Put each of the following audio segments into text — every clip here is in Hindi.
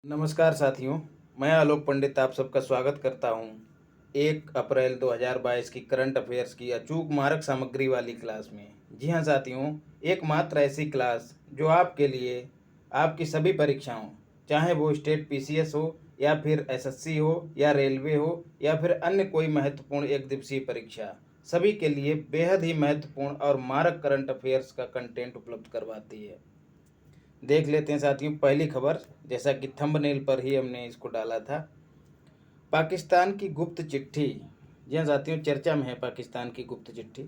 नमस्कार साथियों, मैं आलोक पंडित आप सबका स्वागत करता हूं 1 अप्रैल 2022 की करंट अफेयर्स की अचूक मारक सामग्री वाली क्लास में। जी हां साथियों, एकमात्र ऐसी क्लास जो आपके लिए आपकी सभी परीक्षाओं, चाहे वो स्टेट पीसीएस हो या फिर एसएससी हो या रेलवे हो या फिर अन्य कोई महत्वपूर्ण एक दिवसीय परीक्षा, सभी के लिए बेहद ही महत्वपूर्ण और मारक करंट अफेयर्स का कंटेंट उपलब्ध करवाती है। देख लेते हैं साथियों पहली खबर, जैसा कि थंबनेल पर ही हमने इसको डाला था। पाकिस्तान की गुप्त चिट्ठी। जी हाँ साथियों, चर्चा में है पाकिस्तान की गुप्त चिट्ठी।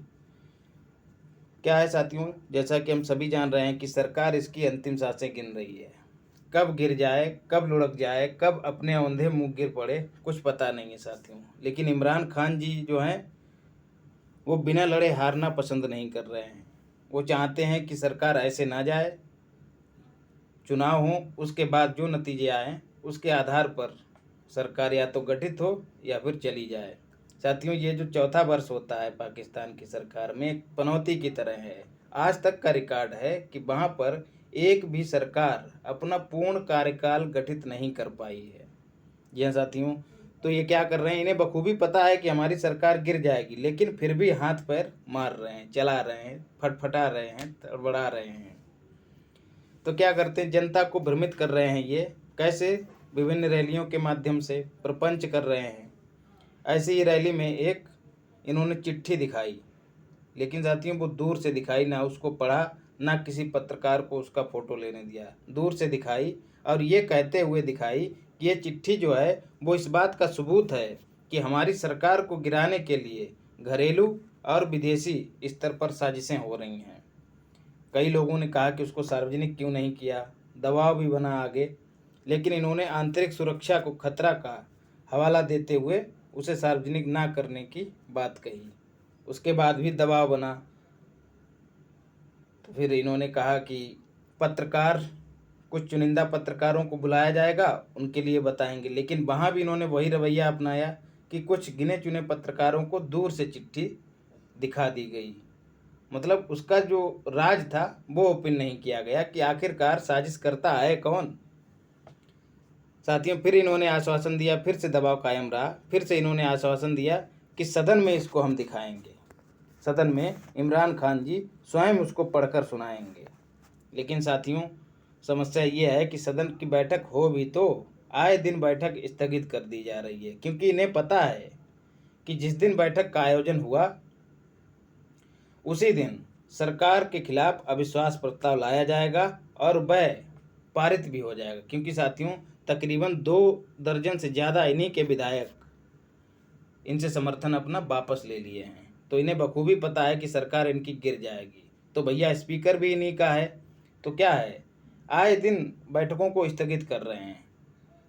क्या है साथियों, जैसा कि हम सभी जान रहे हैं कि सरकार इसकी अंतिम सांसें गिन रही है। कब गिर जाए, कब लुढ़क जाए, कब अपने औंधे मुंह गिर पड़े, कुछ पता नहीं है साथियों। लेकिन इमरान खान जी जो हैं वो बिना लड़े हारना पसंद नहीं कर रहे हैं। वो चाहते हैं कि सरकार ऐसे ना जाए, चुनाव हों, उसके बाद जो नतीजे आए उसके आधार पर सरकार या तो गठित हो या फिर चली जाए। साथियों, ये जो चौथा वर्ष होता है पाकिस्तान की सरकार में, एक पनौती की तरह है। आज तक का रिकॉर्ड है कि वहाँ पर एक भी सरकार अपना पूर्ण कार्यकाल गठित नहीं कर पाई है। जी हाँ साथियों, तो ये क्या कर रहे हैं, इन्हें बखूबी पता है कि हमारी सरकार गिर जाएगी, लेकिन फिर भी हाथ पैर मार रहे हैं, चला रहे हैं, फटफटा रहे हैं, तड़बड़ा रहे हैं। तो क्या करते हैं, जनता को भ्रमित कर रहे हैं। ये कैसे? विभिन्न रैलियों के माध्यम से प्रपंच कर रहे हैं। ऐसी ही रैली में एक इन्होंने चिट्ठी दिखाई, लेकिन साथियों वो दूर से दिखाई, ना उसको पढ़ा, ना किसी पत्रकार को उसका फोटो लेने दिया। दूर से दिखाई और ये कहते हुए दिखाई कि ये चिट्ठी जो है वो इस बात का सबूत है कि हमारी सरकार को गिराने के लिए घरेलू और विदेशी स्तर पर साजिशें हो रही हैं। कई लोगों ने कहा कि उसको सार्वजनिक क्यों नहीं किया, दबाव भी बना आगे, लेकिन इन्होंने आंतरिक सुरक्षा को खतरा का हवाला देते हुए उसे सार्वजनिक ना करने की बात कही। उसके बाद भी दबाव बना, तो फिर इन्होंने कहा कि पत्रकार, कुछ चुनिंदा पत्रकारों को बुलाया जाएगा, उनके लिए बताएंगे। लेकिन वहाँ भी इन्होंने वही रवैया अपनाया कि कुछ गिने चुने पत्रकारों को दूर से चिट्ठी दिखा दी गई। मतलब उसका जो राज था वो ओपन नहीं किया गया कि आखिरकार साजिश करता है कौन। साथियों, फिर इन्होंने आश्वासन दिया, फिर से दबाव कायम रहा, फिर से इन्होंने आश्वासन दिया कि सदन में इसको हम दिखाएंगे, सदन में इमरान खान जी स्वयं उसको पढ़कर सुनाएंगे। लेकिन साथियों, समस्या ये है कि सदन की बैठक हो भी तो आए दिन बैठक स्थगित कर दी जा रही है, क्योंकि इन्हें पता है कि जिस दिन बैठक का आयोजन हुआ उसी दिन सरकार के खिलाफ अविश्वास प्रस्ताव लाया जाएगा और वह पारित भी हो जाएगा। क्योंकि साथियों, तकरीबन 2 दर्जन से ज़्यादा इन्हीं के विधायक इनसे समर्थन अपना वापस ले लिए हैं। तो इन्हें बखूबी पता है कि सरकार इनकी गिर जाएगी। तो भैया स्पीकर भी इन्हीं का है। तो क्या है, आए दिन बैठकों को स्थगित कर रहे हैं।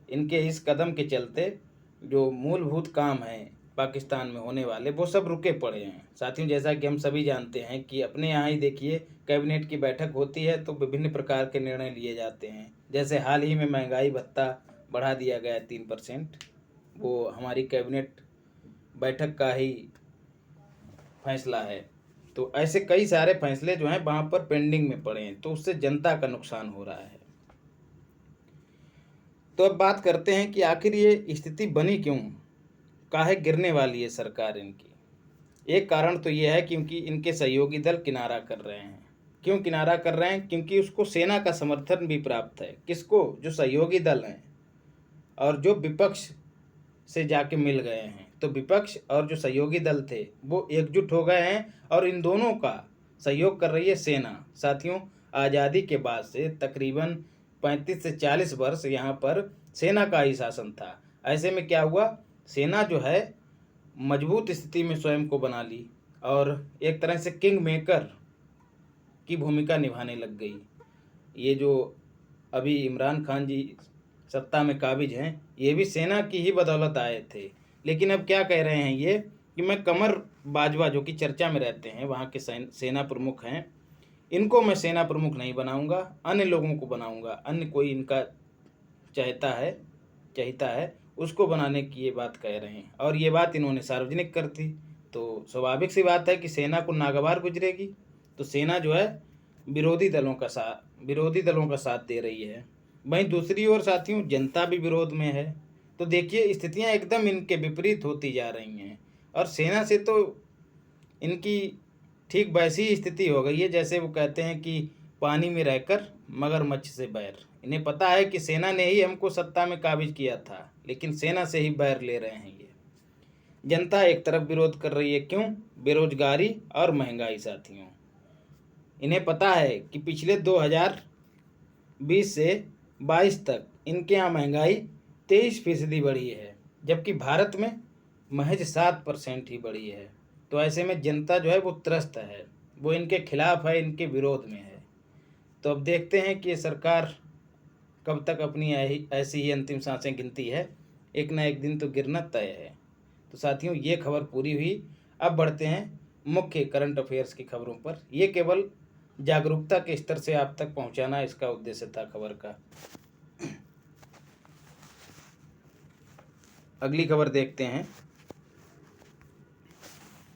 इनके इस कदम के चलते जो मूलभूत काम हैं पाकिस्तान में होने वाले, वो सब रुके पड़े हैं। साथियों, जैसा कि हम सभी जानते हैं कि अपने यहाँ ही देखिए, कैबिनेट की बैठक होती है तो विभिन्न प्रकार के निर्णय लिए जाते हैं। जैसे हाल ही में महंगाई भत्ता बढ़ा दिया गया 3%, वो हमारी कैबिनेट बैठक का ही फैसला है। तो ऐसे कई सारे फैसले जो हैं वहाँ पर पेंडिंग में पड़े हैं, तो उससे जनता का नुकसान हो रहा है। तो अब बात करते हैं कि आखिर ये स्थिति बनी क्यों, काहे गिरने वाली है सरकार इनकी। एक कारण तो ये है क्योंकि इनके सहयोगी दल किनारा कर रहे हैं। क्यों किनारा कर रहे हैं? क्योंकि उसको सेना का समर्थन भी प्राप्त है। किसको? जो सहयोगी दल हैं और जो विपक्ष से जाके मिल गए हैं। तो विपक्ष और जो सहयोगी दल थे वो एकजुट हो गए हैं और इन दोनों का सहयोग कर रही है सेना। साथियों, आज़ादी के बाद से तकरीबन 35 से 40 वर्ष यहाँ पर सेना का ही शासन था। ऐसे में क्या हुआ, सेना जो है मजबूत स्थिति में स्वयं को बना ली और एक तरह से किंग मेकर की भूमिका निभाने लग गई। ये जो अभी इमरान खान जी सत्ता में काबिज हैं, ये भी सेना की ही बदौलत आए थे। लेकिन अब क्या कह रहे हैं ये कि मैं कमर बाजवा, जो कि चर्चा में रहते हैं, वहाँ के सेना प्रमुख हैं, इनको मैं सेना प्रमुख नहीं बनाऊंगा, अन्य लोगों को बनाऊंगा। अन्य कोई इनका चाहता है उसको बनाने की ये बात कह रहे हैं। और ये बात इन्होंने सार्वजनिक कर दी, तो स्वाभाविक सी बात है कि सेना को नागवार गुजरेगी। तो सेना जो है विरोधी दलों का साथ दे रही है। वहीं दूसरी ओर साथियों जनता भी विरोध में है। तो देखिए स्थितियां एकदम इनके विपरीत होती जा रही हैं। और सेना से तो इनकी ठीक वैसी ही स्थिति हो गई है जैसे वो कहते हैं कि पानी में रहकर मगरमच्छ से बैर। इन्हें पता है कि सेना ने ही हमको सत्ता में काबिज किया था, लेकिन सेना से ही बैर ले रहे हैं ये। जनता एक तरफ विरोध कर रही है, क्यों? बेरोजगारी और महंगाई साथियों। इन्हें पता है कि पिछले 2020 से 22 तक इनके यहाँ महंगाई 23% बढ़ी है, जबकि भारत में महज 7% ही बढ़ी है। तो ऐसे में जनता जो है वो त्रस्त है, वो इनके खिलाफ है, इनके विरोध में है। तो अब देखते हैं कि ये सरकार कब तक अपनी ऐसी ही अंतिम सांसें गिनती है। एक ना एक दिन तो गिरना तय है। तो साथियों ये खबर पूरी हुई। अब बढ़ते हैं मुख्य करंट अफेयर्स की खबरों पर। ये केवल जागरूकता के स्तर से आप तक पहुंचाना इसका उद्देश्य था खबर का। अगली खबर देखते हैं।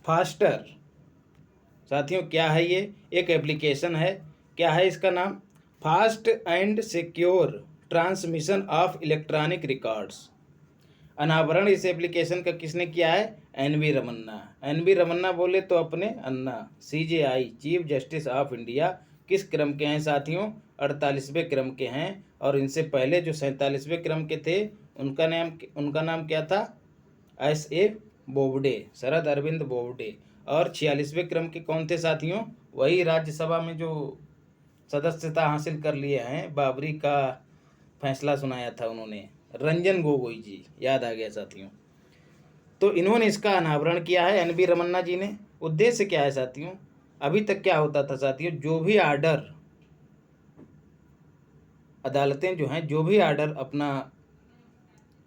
फास्टर साथियों क्या है ये? एक एप्लीकेशन है। क्या है इसका नाम? Fast and secure transmission of electronic records. अनावरण इस एप्लीकेशन का किसने किया है? एन.वी. रमन्ना। एन.वी. रमन्ना बोले तो अपने अन्ना, CJI chief justice of India. किस क्रम के हैं साथियों? 48वें क्रम के हैं। और इनसे पहले जो 47वें क्रम के थे उनका नाम क्या था? S.A. बोबडे, शरद अरविंद बोबडे। और 46वें क्रम के कौन थे साथियों? वही राज्यसभा में जो सदस्यता हासिल कर लिए हैं, बाबरी का फैसला सुनाया था उन्होंने, रंजन गोगोई जी। याद आ गया साथियों। तो इन्होंने इसका अनावरण किया है, एन.वी. रमन्ना जी ने। उद्देश्य क्या है साथियों? अभी तक क्या होता था साथियों, जो भी आर्डर अदालतें जो हैं जो भी आर्डर अपना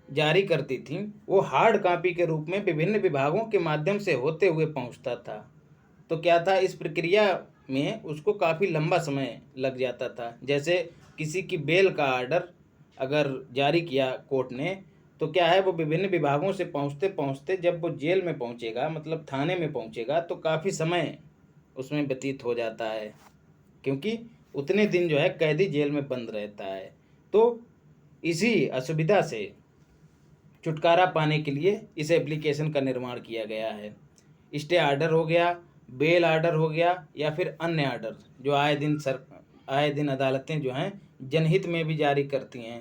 जारी करती थीं वो हार्ड कॉपी के रूप में विभिन्न विभागों के माध्यम से होते हुए पहुंचता था। तो क्या था, इस प्रक्रिया में उसको काफ़ी लंबा समय लग जाता था। जैसे किसी की बेल का आर्डर अगर जारी किया कोर्ट ने, तो क्या है वो विभिन्न विभागों से पहुंचते पहुंचते जब वो जेल में पहुंचेगा, मतलब थाने में पहुंचेगा, तो काफ़ी समय उसमें व्यतीत हो जाता है, क्योंकि उतने दिन जो है कैदी जेल में बंद रहता है। तो इसी असुविधा से छुटकारा पाने के लिए इस एप्लीकेशन का निर्माण किया गया है। स्टे आर्डर हो गया, बेल आर्डर हो गया, या फिर अन्य आर्डर जो आए दिन अदालतें जो हैं जनहित में भी जारी करती हैं।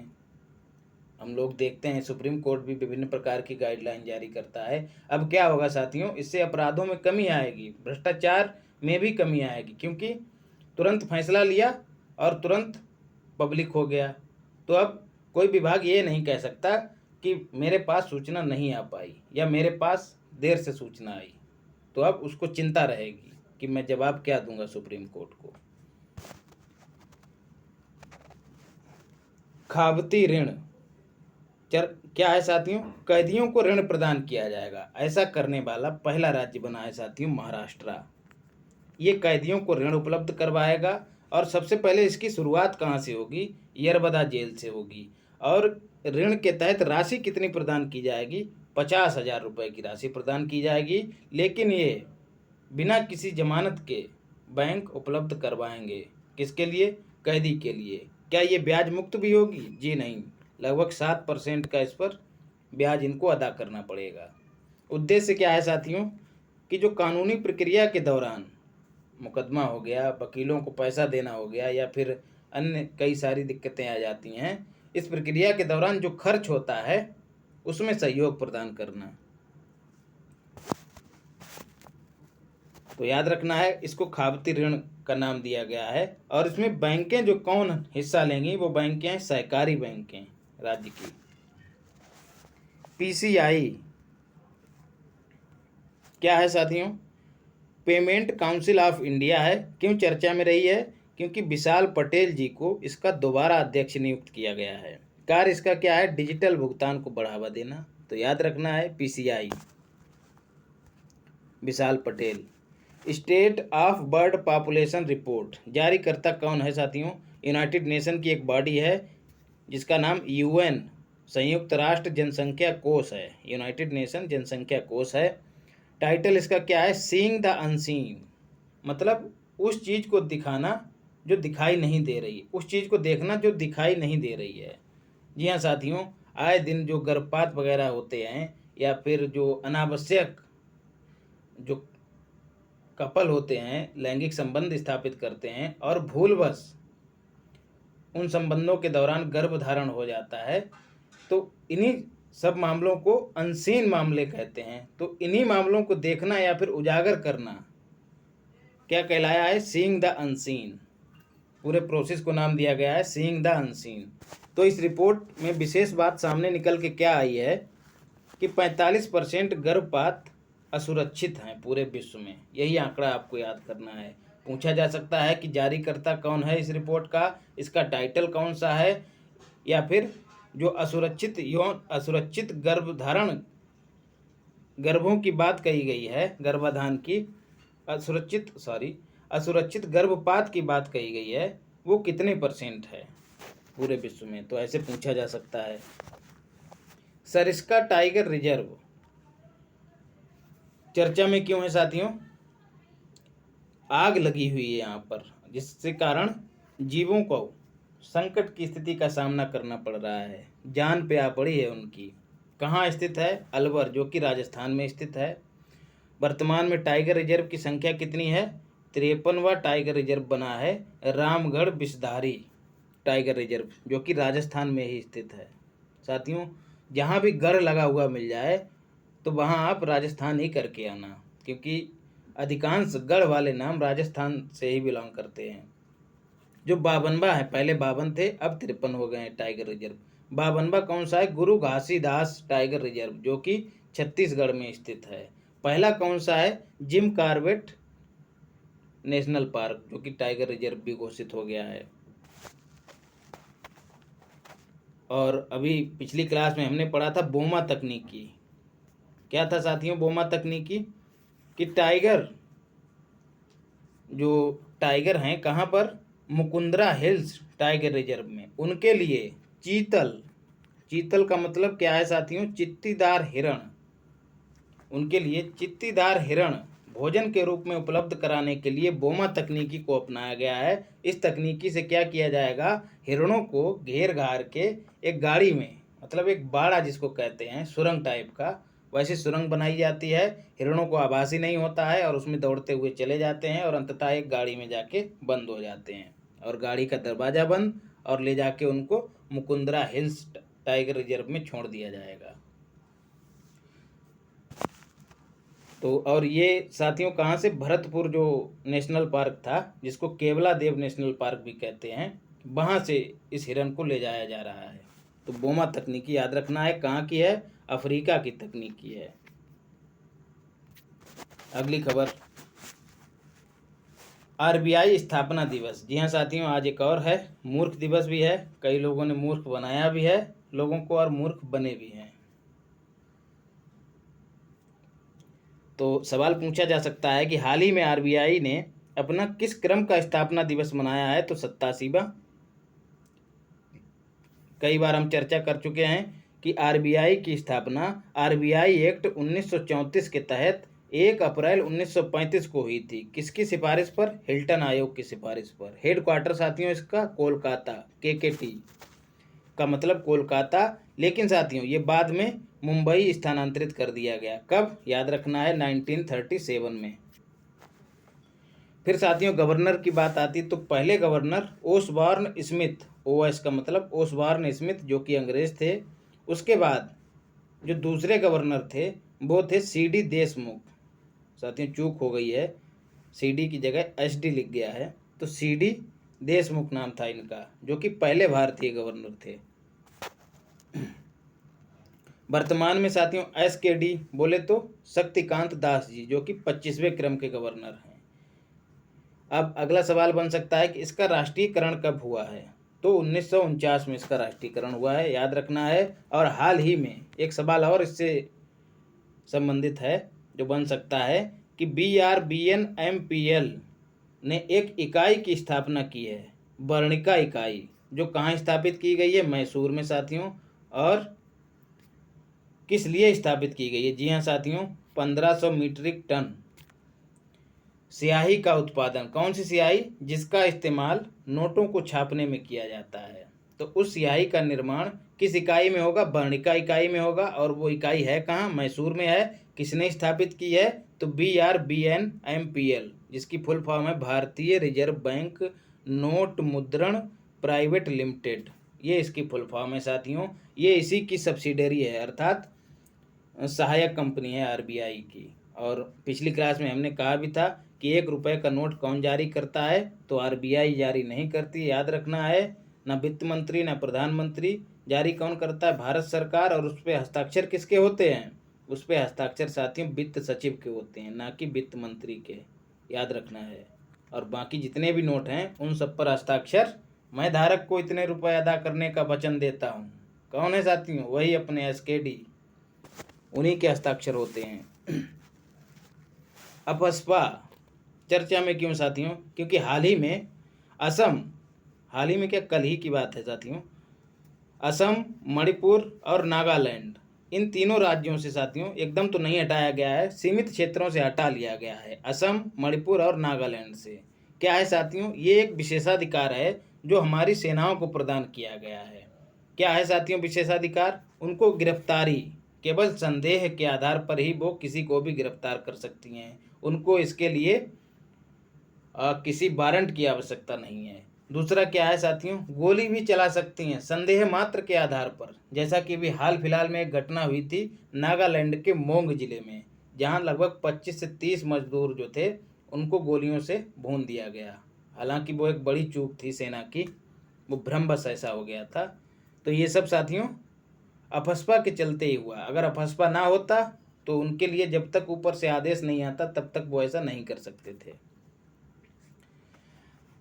हम लोग देखते हैं सुप्रीम कोर्ट भी विभिन्न प्रकार की गाइडलाइन जारी करता है। अब क्या होगा साथियों, इससे अपराधों में कमी आएगी, भ्रष्टाचार में भी कमी आएगी, क्योंकि तुरंत फैसला लिया और तुरंत पब्लिक हो गया। तो अब कोई विभाग ये नहीं कह सकता कि मेरे पास सूचना नहीं आ पाई या मेरे पास देर से सूचना आई। तो अब उसको चिंता रहेगी कि मैं जवाब क्या दूंगा सुप्रीम कोर्ट को। खाबती ऋण क्या है साथियों? कैदियों को ऋण प्रदान किया जाएगा। ऐसा करने वाला पहला राज्य बना है साथियों महाराष्ट्र। ये कैदियों को ऋण उपलब्ध करवाएगा। और सबसे पहले इसकी शुरुआत कहाँ से होगी? यरबदा जेल से होगी। और ऋण के तहत राशि कितनी प्रदान की जाएगी? 50,000 रुपये की राशि प्रदान की जाएगी। लेकिन ये बिना किसी जमानत के बैंक उपलब्ध करवाएंगे। किसके लिए? कैदी के लिए। क्या ये ब्याज मुक्त भी होगी? जी नहीं, लगभग 7% का इस पर ब्याज इनको अदा करना पड़ेगा। उद्देश्य क्या है साथियों? कि जो कानूनी प्रक्रिया के दौरान मुकदमा हो गया, वकीलों को पैसा देना हो गया, या फिर अन्य कई सारी दिक्कतें आ जाती हैं, इस प्रक्रिया के दौरान जो खर्च होता है उसमें सहयोग प्रदान करना। तो याद रखना है, इसको खाबती ऋण का नाम दिया गया है। और इसमें बैंकें जो कौन हिस्सा लेंगी, वो बैंकें हैं सहकारी बैंकें राज्य की। पीसीआई क्या है साथियों? पेमेंट काउंसिल ऑफ इंडिया है। क्यों चर्चा में रही है? क्योंकि विशाल पटेल जी को इसका दोबारा अध्यक्ष नियुक्त किया गया है। कार्य इसका क्या है? डिजिटल भुगतान को बढ़ावा देना। तो याद रखना है PCI, Vishal Patel. State of bird population report जारी करता कौन है साथियों? यूनाइटेड नेशन की एक बॉडी है जिसका नाम यूएन संयुक्त राष्ट्र जनसंख्या कोष है। यूनाइटेड नेशन जनसंख्या कोष है। टाइटल इसका क्या है? सीइंग द अनसीन, मतलब उस चीज़ को दिखाना जो दिखाई नहीं दे रही है, उस चीज़ को देखना जो दिखाई नहीं दे रही है। जी हाँ साथियों, आए दिन जो गर्भपात वगैरह होते हैं या फिर जो अनावश्यक जो कपल होते हैं लैंगिक संबंध स्थापित करते हैं और भूलवश उन संबंधों के दौरान गर्भधारण हो जाता है, तो इन्हीं सब मामलों को अनसीन मामले कहते हैं। तो इन्हीं मामलों को देखना या फिर उजागर करना क्या कहलाया है? Seeing the unseen. पूरे प्रोसेस को नाम दिया गया है सीइंग द अनसीन। तो इस रिपोर्ट में विशेष बात सामने निकल के क्या आई है कि 45% गर्भपात असुरक्षित हैं पूरे विश्व में। यही आंकड़ा आपको याद करना है। पूछा जा सकता है कि जारीकर्ता कौन है इस रिपोर्ट का, इसका टाइटल कौन सा है, या फिर जो असुरक्षित गर्भधारण गर्भों की बात कही गई है, गर्भाधान की असुरक्षित गर्भपात की बात कही गई है, वो कितने % है पूरे विश्व में। तो ऐसे पूछा जा सकता है। सरिस्का टाइगर रिजर्व चर्चा में क्यों है साथियों? आग लगी हुई है यहाँ पर, जिससे कारण जीवों को संकट की स्थिति का सामना करना पड़ रहा है, जान पे आ पड़ी है उनकी। कहाँ स्थित है? अलवर, जो कि राजस्थान में स्थित है। वर्तमान में टाइगर रिजर्व की संख्या कितनी है? 53वां टाइगर रिजर्व बना है रामगढ़ विषधारी टाइगर रिजर्व, जो कि राजस्थान में ही स्थित है। साथियों, जहाँ भी गढ़ लगा हुआ मिल जाए तो वहाँ आप राजस्थान ही करके आना, क्योंकि अधिकांश गढ़ वाले नाम राजस्थान से ही बिलोंग करते हैं। जो बावनवा है, पहले 52 थे, अब 53 हो गए हैं टाइगर रिजर्व। बावनवा कौन सा है? गुरु घासीदास टाइगर रिजर्व, जो कि छत्तीसगढ़ में स्थित है। पहला कौन सा है? जिम कॉर्बेट नेशनल पार्क, जो कि टाइगर रिजर्व भी घोषित हो गया है। और अभी पिछली क्लास में हमने पढ़ा था बोमा तकनीकी। क्या था साथियों बोमा तकनीकी? कि जो टाइगर हैं कहाँ पर? मुकुंदरा हिल्स टाइगर रिजर्व में, उनके लिए चीतल का मतलब क्या है साथियों? चित्तीदार हिरण। उनके लिए चित्तीदार हिरण भोजन के रूप में उपलब्ध कराने के लिए बोमा तकनीकी को अपनाया गया है। इस तकनीकी से क्या किया जाएगा? हिरणों को घेर घार के एक गाड़ी में, मतलब एक बाड़ा जिसको कहते हैं, सुरंग टाइप का, वैसी सुरंग बनाई जाती है। हिरणों को आभास ही नहीं होता है और उसमें दौड़ते हुए चले जाते हैं और अंततः एक गाड़ी में जाके बंद हो जाते हैं, और गाड़ी का दरवाज़ा बंद, और ले जाके उनको मुकुंदरा हिल्स टाइगर रिजर्व में छोड़ दिया जाएगा। तो और ये साथियों कहाँ से? भरतपुर जो नेशनल पार्क था, जिसको केवला देव नेशनल पार्क भी कहते हैं, वहाँ से इस हिरन को ले जाया जा रहा है। तो बोमा तकनीकी याद रखना है, कहाँ की है? अफ्रीका की तकनीकी है। अगली खबर, आरबीआई स्थापना दिवस। जी हाँ साथियों, आज एक और है, मूर्ख दिवस भी है। कई लोगों ने मूर्ख बनाया भी है लोगों को और मूर्ख बने भी हैं। तो सवाल पूछा जा सकता है कि हाल ही में आरबीआई ने अपना किस क्रम का स्थापना दिवस मनाया है? तो 87वां। कई बार हम चर्चा कर चुके हैं कि आरबीआई की स्थापना आरबीआई एक्ट 1934 के तहत 1 अप्रैल 1935 को हुई थी। किसकी सिफारिश पर? हिल्टन आयोग की सिफारिश पर। हेडक्वार्टर साथियों इसका कोलकाता, केकेटी का मतलब कोलकाता। लेकिन साथियों ये बाद में मुंबई स्थानांतरित कर दिया गया। कब? याद रखना है 1937 में। फिर साथियों गवर्नर की बात आती तो पहले गवर्नर ओसबॉर्न स्मिथ, ओएस का मतलब ओसबॉर्न स्मिथ, जो कि अंग्रेज थे। उसके बाद जो दूसरे गवर्नर थे वो थे सीडी देशमुख। साथियों चूक हो गई है, सीडी की जगह एसडी लिख गया है, तो सीडी देशमुख नाम था इनका, जो कि पहले भारतीय गवर्नर थे। वर्तमान में साथियों एसकेडी बोले तो शक्तिकांत दास जी, जो कि 25वें क्रम के गवर्नर हैं। अब अगला सवाल बन सकता है कि इसका राष्ट्रीयकरण कब हुआ है? तो 1949 में इसका राष्ट्रीयकरण हुआ है, याद रखना है। और हाल ही में एक सवाल और इससे संबंधित है जो बन सकता है कि BRBNMPL ने एक इकाई की स्थापना की है, वर्णिका इकाई, जो कहाँ स्थापित की गई है? मैसूर में साथियों। और किस लिए स्थापित की गई है? जी हाँ साथियों, 1500 मीट्रिक टन स्याही का उत्पादन, कौन सी स्याही? जिसका इस्तेमाल नोटों को छापने में किया जाता है। तो उस स्याही का निर्माण किस इकाई में होगा? वर्णिका इकाई में होगा। और वो इकाई है कहाँ? मैसूर में है। किसने स्थापित की है? तो BRBNMPL, जिसकी फुल फॉर्म है भारतीय रिजर्व बैंक नोट मुद्रण प्राइवेट लिमिटेड। ये इसकी फुल फॉर्म है साथियों। ये इसी की सब्सिडरी है, अर्थात सहायक कंपनी है RBI की। और पिछली क्लास में हमने कहा भी था कि 1 रुपये का नोट कौन जारी करता है? तो RBI जारी नहीं करती, याद रखना है। ना वित्त मंत्री ना प्रधानमंत्री, जारी कौन करता है? भारत सरकार। और उस पर हस्ताक्षर किसके होते हैं? उस पर हस्ताक्षर साथियों वित्त सचिव के होते हैं, ना कि वित्त मंत्री के, याद रखना है। और बाकी जितने भी नोट हैं उन सब पर हस्ताक्षर मैं धारक को इतने रुपए अदा करने का वचन देता हूँ। कौन है साथियों? वही अपने SKD, उन्हीं के हस्ताक्षर होते हैं। अपस्पा चर्चा में क्यों साथियों? क्योंकि हाल ही में क्या, कल ही की बात है साथियों, असम, मणिपुर और नागालैंड, इन तीनों राज्यों से साथियों एकदम तो नहीं हटाया गया है, सीमित क्षेत्रों से हटा लिया गया है। असम, मणिपुर और नागालैंड से क्या है साथियों? ये एक विशेषाधिकार है जो हमारी सेनाओं को प्रदान किया गया है। क्या है साथियों विशेषाधिकार? उनको गिरफ्तारी, केवल संदेह के आधार पर ही वो किसी को भी गिरफ्तार कर सकती हैं। उनको इसके लिए किसी वारंट की आवश्यकता नहीं है। दूसरा क्या है साथियों? गोली भी चला सकती हैं संदेह मात्र के आधार पर, जैसा कि अभी हाल फिलहाल में एक घटना हुई थी नागालैंड के मोंग जिले में, जहां लगभग 25 से 30 मजदूर जो थे उनको गोलियों से भून दिया गया। हालांकि वो एक बड़ी चूक थी सेना की, वो भ्रमवश ऐसा हो गया था। तो ये सब साथियों अफस्पा के चलते ही हुआ। अगर अफस्पा ना होता तो उनके लिए जब तक ऊपर से आदेश नहीं आता तब तक वो ऐसा नहीं कर सकते थे।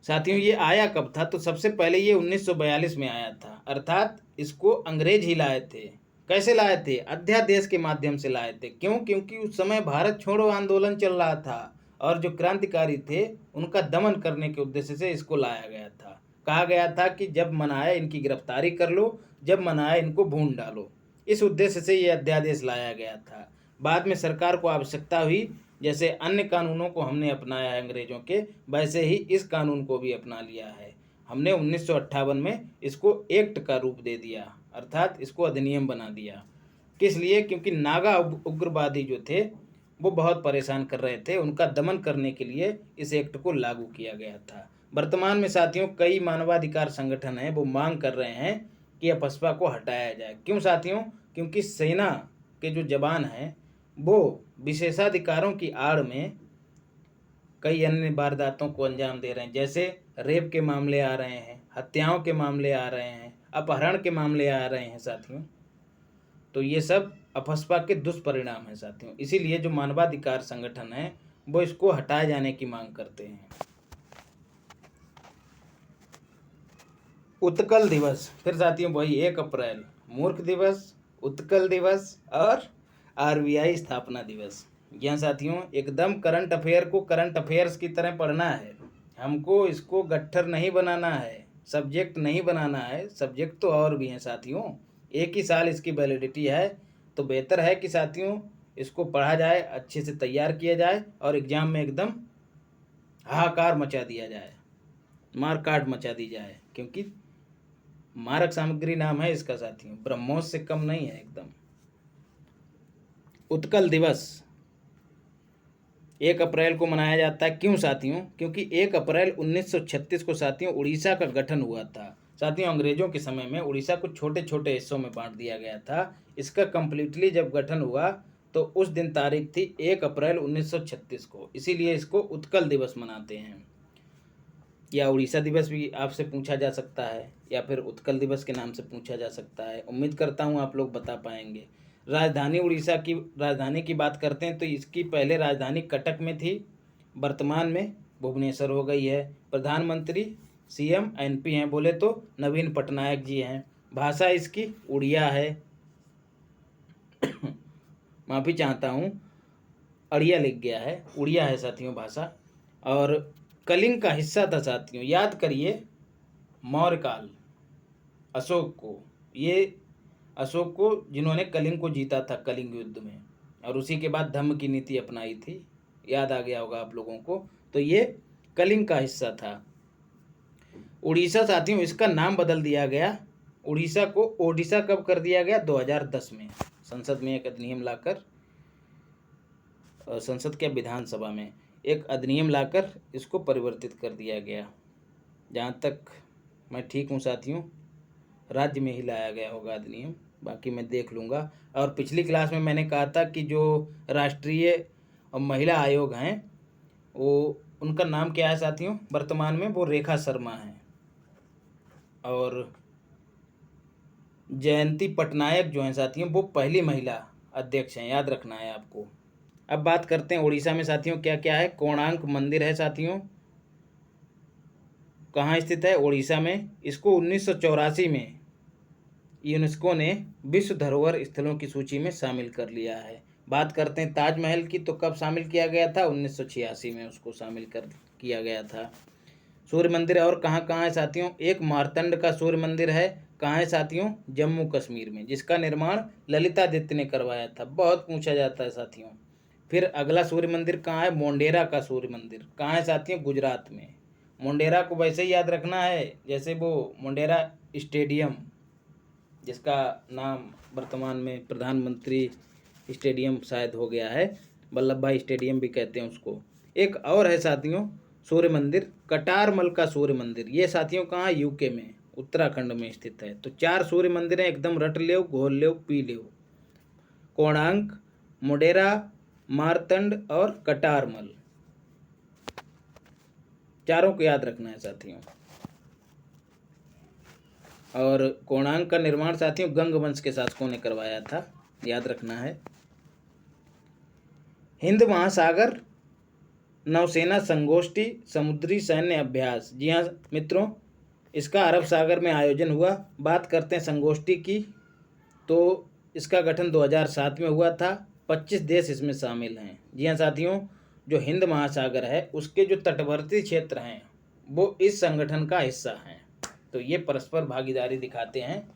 साथियों ये आया कब था? तो सबसे पहले ये 1942 में आया था, अर्थात इसको अंग्रेज ही लाए थे। कैसे लाए थे? अध्यादेश के माध्यम से लाए थे। क्यों? क्योंकि उस समय भारत छोड़ो आंदोलन चल रहा था और जो क्रांतिकारी थे उनका दमन करने के उद्देश्य से इसको लाया गया था। कहा गया था कि जब मन आए इनकी गिरफ्तारी कर लो, जब मन आए इनको भून डालो। इस उद्देश्य से ये अध्यादेश लाया गया था। बाद में सरकार को आवश्यकता हुई, जैसे अन्य कानूनों को हमने अपनाया है अंग्रेजों के, वैसे ही इस कानून को भी अपना लिया है हमने। 1958 में इसको एक्ट का रूप दे दिया, अर्थात इसको अधिनियम बना दिया। किस लिए? क्योंकि नागा उग्रवादी जो थे वो बहुत परेशान कर रहे थे, उनका दमन करने के लिए इस एक्ट को लागू किया गया था। वर्तमान में साथियों कई मानवाधिकार संगठन हैं वो मांग कर रहे हैं कि अफस्पा को हटाया जाए। क्यों साथियों? क्योंकि सेना के जो जवान हैं वो विशेषाधिकारों की आड़ में कई अन्य वारदातों को अंजाम दे रहे हैं। जैसे रेप के मामले आ रहे हैं, हत्याओं के मामले आ रहे हैं, अपहरण के मामले आ रहे हैं साथियों। तो ये सब अफस्पा के दुष्परिणाम हैं साथियों। इसीलिए जो मानवाधिकार संगठन है वो इसको हटाए जाने की मांग करते हैं। उत्कल दिवस, फिर साथियों वही 1 अप्रैल, मूर्ख दिवस, उत्कल दिवस और RBI स्थापना दिवस। यहाँ साथियों एकदम करंट अफेयर को करंट अफेयर्स की तरह पढ़ना है हमको, इसको गट्ठर नहीं बनाना है, सब्जेक्ट नहीं बनाना है। सब्जेक्ट तो और भी हैं साथियों, एक ही साल इसकी वैलिडिटी है। तो बेहतर है कि साथियों इसको पढ़ा जाए, अच्छे से तैयार किया जाए और एग्जाम में एकदम हाहाकार मचा दिया जाए, मार काट मचा दी जाए। क्योंकि मारक सामग्री नाम है इसका साथियों, ब्रह्मोस से कम नहीं है एकदम। उत्कल दिवस 1 अप्रैल को मनाया जाता है। क्यों साथियों? क्योंकि 1 अप्रैल 1936 को साथियों उड़ीसा का गठन हुआ था। साथियों अंग्रेजों के समय में उड़ीसा को छोटे छोटे हिस्सों में बांट दिया गया था। इसका कंप्लीटली जब गठन हुआ तो उस दिन तारीख थी 1 अप्रैल 1936 को, इसीलिए इसको उत्कल दिवस मनाते हैं। या उड़ीसा दिवस भी आपसे पूछा जा सकता है, या फिर उत्कल दिवस के नाम से पूछा जा सकता है। उम्मीद करता हूँ आप लोग बता पाएंगे। राजधानी उड़ीसा की राजधानी की बात करते हैं तो इसकी पहले राजधानी कटक में थी, वर्तमान में भुवनेश्वर हो गई है। प्रधानमंत्री CM NP हैं बोले तो नवीन पटनायक जी हैं। भाषा इसकी उड़िया है, माफ़ी चाहता हूँ अड़िया लिख गया है, उड़िया है साथियों भाषा। और कलिंग का हिस्सा था साथियों, याद करिए मौर्यकाल, अशोक को, ये अशोक को जिन्होंने कलिंग को जीता था कलिंग युद्ध में, और उसी के बाद धम्म की नीति अपनाई थी, याद आ गया होगा आप लोगों को। तो ये कलिंग का हिस्सा था। उड़ीसा साथियों, इसका नाम बदल दिया गया, उड़ीसा को ओडिशा कब कर दिया गया? 2010 में संसद में एक अधिनियम लाकर, संसद के विधानसभा में एक अधिनियम लाकर इसको परिवर्तित कर दिया गया। जहाँ तक मैं ठीक हूँ साथियों, राज्य में ही लाया गया होगा अधिनियम, बाकी मैं देख लूँगा। और पिछली क्लास में मैंने कहा था कि जो राष्ट्रीय महिला आयोग हैं, वो उनका नाम क्या है साथियों वर्तमान में? वो रेखा शर्मा है। और जयंती पटनायक जो हैं साथियों, वो पहली महिला अध्यक्ष हैं, याद रखना है आपको। अब बात करते हैं उड़ीसा में साथियों क्या क्या है। कोणार्क मंदिर है साथियों, कहाँ स्थित है? उड़ीसा में। इसको 1984 में यूनेस्को ने विश्व धरोहर स्थलों की सूची में शामिल कर लिया है। बात करते हैं ताजमहल की, तो कब शामिल किया गया था? 1986 में उसको शामिल कर किया गया था। सूर्य मंदिर और कहाँ कहाँ है साथियों? एक मार्तंड का सूर्य मंदिर है, कहाँ है साथियों? जम्मू कश्मीर में, जिसका निर्माण ललितादित्य ने करवाया था, बहुत पूछा जाता है साथियों। फिर अगला सूर्य मंदिर कहाँ है? मोंडेरा का सूर्य मंदिर, कहाँ है साथियों? गुजरात में। मोंडेरा को वैसे ही याद रखना है जैसे वो मोंडेरा स्टेडियम, जिसका नाम वर्तमान में प्रधानमंत्री स्टेडियम शायद हो गया है, वल्लभ भाई स्टेडियम भी कहते हैं उसको। एक और है साथियों सूर्य मंदिर, कटारमल का सूर्य मंदिर, ये साथियों कहाँ? यूके में, उत्तराखंड में स्थित है। तो 4 सूर्य मंदिर हैं, एकदम रट लो, घोल लो, पी लो। कोणार्क, मोडेरा, मारतंड और कटारमल, चारों को याद रखना है साथियों। और कोणार्क का निर्माण साथियों गंग वंश के शासकों ने करवाया था, याद रखना है। हिंद महासागर नौसेना संगोष्ठी समुद्री सैन्य अभ्यास, जी हाँ मित्रों, इसका अरब सागर में आयोजन हुआ। बात करते हैं संगोष्ठी की, तो इसका गठन 2007 में हुआ था। 25 देश इसमें शामिल हैं। जी हाँ साथियों, जो हिंद महासागर है उसके जो तटवर्ती क्षेत्र हैं वो इस संगठन का हिस्सा हैं। तो ये परस्पर भागीदारी दिखाते हैं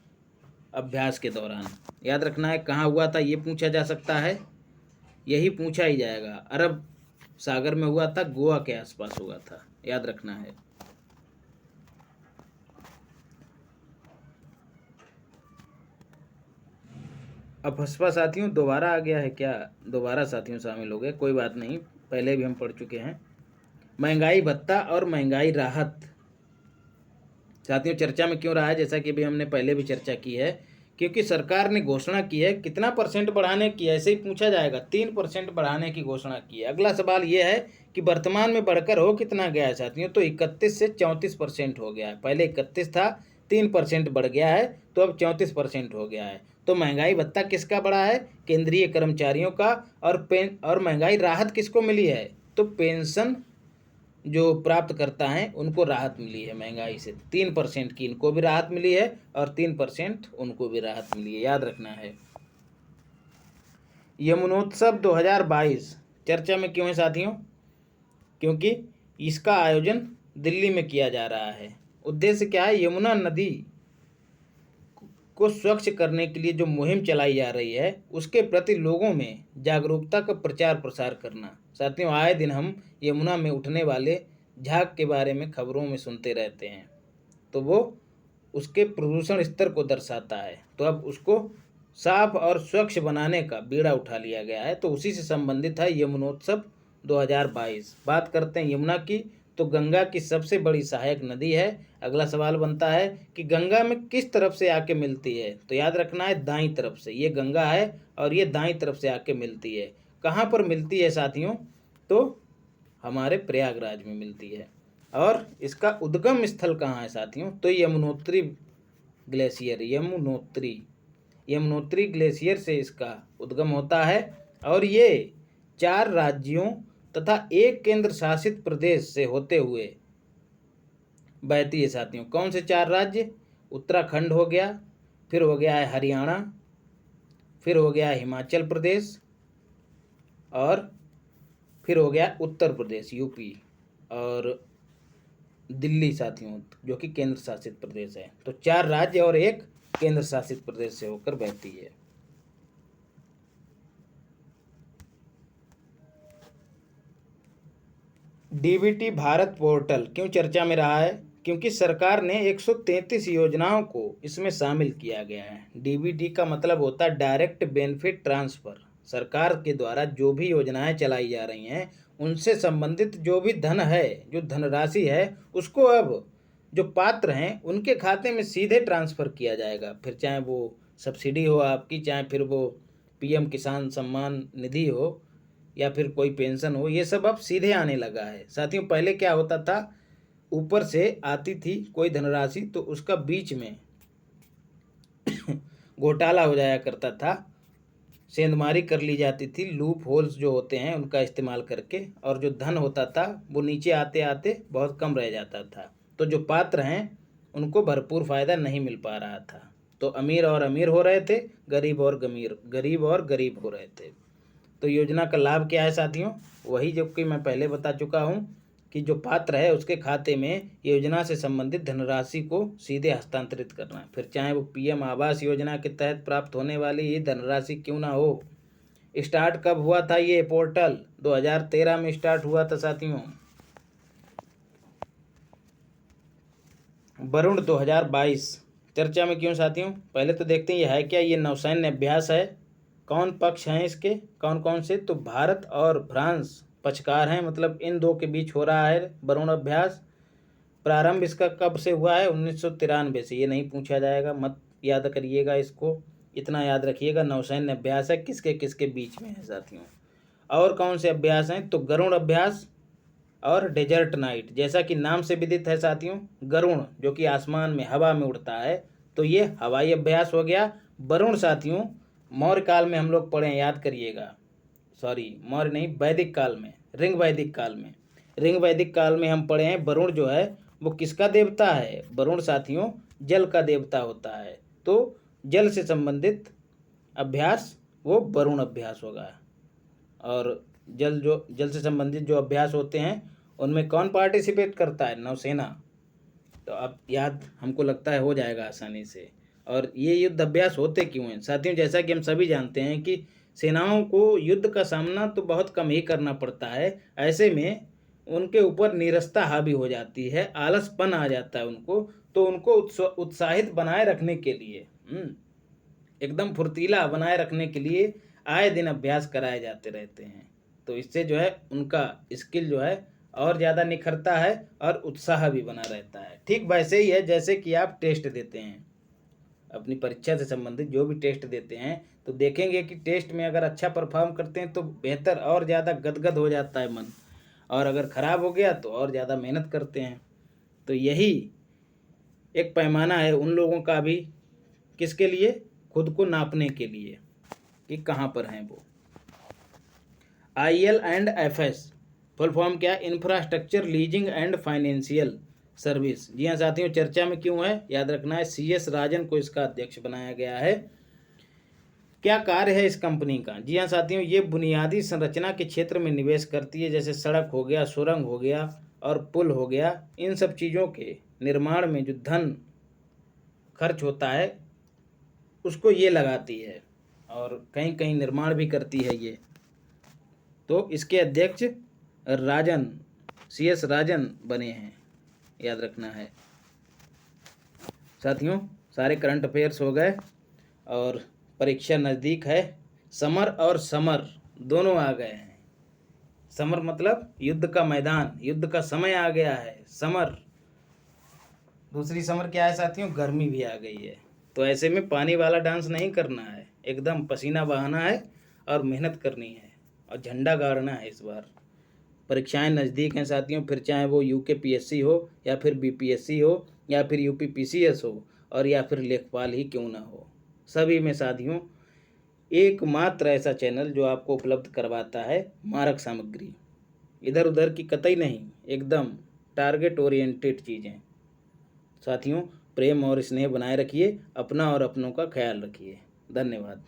अभ्यास के दौरान। याद रखना है कहाँ हुआ था, ये पूछा जा सकता है, यही पूछा ही जाएगा। अरब सागर में हुआ था, गोवा के आसपास हुआ था, याद रखना है। अब हसपा साथियों दोबारा आ गया है क्या? दोबारा साथियों शामिल हो गए, कोई बात नहीं, पहले भी हम पढ़ चुके हैं। महंगाई भत्ता और महंगाई राहत साथियों चर्चा में क्यों रहा है? जैसा कि अभी हमने पहले भी चर्चा की है, क्योंकि सरकार ने घोषणा की है, कितना परसेंट बढ़ाने की, ऐसे ही पूछा जाएगा, 3% बढ़ाने की घोषणा की है। अगला सवाल ये है कि वर्तमान में बढ़कर हो कितना गया है साथियों? तो 31 से 34% हो गया है। पहले 31 था, 3% बढ़ गया है, तो अब 34% हो गया है। तो महंगाई भत्ता किसका बढ़ा है? केंद्रीय कर्मचारियों का। और महंगाई राहत किसको मिली है? तो पेंशन जो प्राप्त करता है उनको राहत मिली है महंगाई से, 3% की इनको भी राहत मिली है और 3% उनको भी राहत मिली है, याद रखना है। यमुनोत्सव 2022 चर्चा में क्यों है साथियों? क्योंकि इसका आयोजन दिल्ली में किया जा रहा है। उद्देश्य क्या है? यमुना नदी को स्वच्छ करने के लिए जो मुहिम चलाई जा रही है उसके प्रति लोगों में जागरूकता का प्रचार प्रसार करना। साथियों आए दिन हम यमुना में उठने वाले झाग के बारे में खबरों में सुनते रहते हैं, तो वो उसके प्रदूषण स्तर को दर्शाता है। तो अब उसको साफ और स्वच्छ बनाने का बीड़ा उठा लिया गया है, तो उसी से संबंधित है यमुनोत्सव 2022। बात करते हैं यमुना की, तो गंगा की सबसे बड़ी सहायक नदी है। अगला सवाल बनता है कि गंगा में किस तरफ से आके मिलती है? तो याद रखना है दाईं तरफ से, ये गंगा है और ये दाईं तरफ से आके मिलती है। कहाँ पर मिलती है साथियों? तो हमारे प्रयागराज में मिलती है। और इसका उद्गम स्थल कहाँ है साथियों? तो यमुनोत्री ग्लेशियर, यमुनोत्री ग्लेशियर से इसका उद्गम होता है। और ये 4 राज्यों तथा एक केंद्र शासित प्रदेश से होते हुए बहती है साथियों। कौन से 4 राज्य? उत्तराखंड हो गया, फिर हो गया है हरियाणा, फिर हो गया है हिमाचल प्रदेश, और फिर हो गया उत्तर प्रदेश यूपी, और दिल्ली साथियों जो कि केंद्र शासित प्रदेश है। तो 4 राज्य और एक केंद्र शासित प्रदेश से होकर बहती है। डीबीटी भारत पोर्टल क्यों चर्चा में रहा है? क्योंकि सरकार ने 133 योजनाओं को इसमें शामिल किया गया है। डीबीटी का मतलब होता है डायरेक्ट बेनिफिट ट्रांसफ़र। सरकार के द्वारा जो भी योजनाएं चलाई जा रही हैं उनसे संबंधित जो भी धन है, जो धनराशि है, उसको अब जो पात्र हैं उनके खाते में सीधे ट्रांसफ़र किया जाएगा। फिर चाहे वो सब्सिडी हो आपकी, चाहे फिर वो पीएम किसान सम्मान निधि हो, या फिर कोई पेंशन हो, ये सब अब सीधे आने लगा है। साथियों, पहले क्या होता था, ऊपर से आती थी कोई धनराशि तो उसका बीच में घोटाला हो जाया करता था, सेंधमारी कर ली जाती थी, लूप होल्स जो होते हैं उनका इस्तेमाल करके, और जो धन होता था वो नीचे आते आते बहुत कम रह जाता था। तो जो पात्र हैं उनको भरपूर फ़ायदा नहीं मिल पा रहा था। तो अमीर और अमीर हो रहे थे, गरीब और गरीब हो रहे थे। तो योजना का लाभ क्या है साथियों? वही जो कि मैं पहले बता चुका हूँ कि जो पात्र है उसके खाते में योजना से संबंधित धनराशि को सीधे हस्तांतरित करना है। फिर चाहे वो पीएम आवास योजना के तहत प्राप्त होने वाली ये धनराशि क्यों ना हो। स्टार्ट कब हुआ था ये पोर्टल? 2013 में स्टार्ट हुआ था साथियों। वरुण 2022 चर्चा में क्यों साथियों? पहले तो देखते हैं ये है क्या। ये नौसैन्य अभ्यास है। कौन पक्ष हैं इसके, कौन कौन से? तो भारत और फ्रांस पक्षकार हैं, मतलब इन दो के बीच हो रहा है वरुण अभ्यास। प्रारंभ इसका कब से हुआ है? 1993 से। ये नहीं पूछा जाएगा, मत याद करिएगा इसको, इतना याद रखिएगा। नौसैन्य अभ्यास है, किसके किसके बीच में है साथियों। और कौन से अभ्यास हैं? तो गरुण अभ्यास और डेजर्ट नाइट, जैसा कि नाम से विदित है साथियों। गरुण जो कि आसमान में हवा में उड़ता है, तो ये हवाई अभ्यास हो गया। वरुण साथियों मौर्य काल में हम लोग पढ़े, याद करिएगा। सॉरी, मौर्य नहीं, वैदिक काल में, ऋग वैदिक काल में हम पढ़े हैं। वरुण जो है वो किसका देवता है? वरुण साथियों जल का देवता होता है। तो जल से संबंधित अभ्यास वो वरुण अभ्यास होगा। और जल से संबंधित जो अभ्यास होते हैं उनमें कौन पार्टिसिपेट करता है? नौसेना। तो अब याद हमको लगता है हो जाएगा आसानी से। और ये युद्ध अभ्यास होते क्यों हैं साथियों? जैसा कि हम सभी जानते हैं कि सेनाओं को युद्ध का सामना तो बहुत कम ही करना पड़ता है। ऐसे में उनके ऊपर नीरसता हावी हो जाती है, आलसपन आ जाता है उनको। तो उनको उत्साहित बनाए रखने के लिए, एकदम फुर्तीला बनाए रखने के लिए आए दिन अभ्यास कराए जाते रहते हैं। तो इससे जो है उनका स्किल जो है और ज़्यादा निखरता है और उत्साह भी बना रहता है। ठीक वैसे ही है जैसे कि आप टेस्ट देते हैं, अपनी परीक्षा से संबंधित जो भी टेस्ट देते हैं, तो देखेंगे कि टेस्ट में अगर अच्छा परफॉर्म करते हैं तो बेहतर और ज़्यादा गदगद हो जाता है मन, और अगर ख़राब हो गया तो और ज़्यादा मेहनत करते हैं। तो यही एक पैमाना है उन लोगों का भी, किसके लिए? खुद को नापने के लिए कि कहाँ पर हैं वो। IL&FS फुल फॉर्म क्या? Infrastructure leasing and financial service. जी हाँ साथियों, चर्चा में क्यों है? याद रखना है, CS राजन को इसका अध्यक्ष बनाया गया है। क्या कार्य है इस कंपनी का? जी हाँ साथियों, ये बुनियादी संरचना के क्षेत्र में निवेश करती है, जैसे सड़क हो गया, सुरंग हो गया और पुल हो गया। इन सब चीज़ों के निर्माण में जो धन खर्च होता है उसको ये लगाती है, और कहीं कहीं निर्माण भी करती है ये। तो इसके अध्यक्ष राजन, CS राजन बने हैं, याद रखना है साथियों। सारे करंट अफेयर्स हो गए और परीक्षा नज़दीक है। समर और समर दोनों आ गए हैं। समर मतलब युद्ध का मैदान, युद्ध का समय आ गया है समर। दूसरी समर क्या है साथियों? गर्मी भी आ गई है। तो ऐसे में पानी वाला डांस नहीं करना है, एकदम पसीना बहाना है और मेहनत करनी है और झंडा गाड़ना है। इस बार परीक्षाएं नज़दीक हैं साथियों, फिर चाहे वो UKPSC हो या फिर BPSC हो या फिर UPPCS हो और या फिर लेखपाल ही क्यों ना हो, सभी में साथियों एकमात्र ऐसा चैनल जो आपको उपलब्ध करवाता है मारक सामग्री। इधर उधर की कतई नहीं, एकदम टारगेट ओरिएंटेड चीज़ें। साथियों प्रेम और स्नेह बनाए रखिए, अपना और अपनों का ख्याल रखिए। धन्यवाद।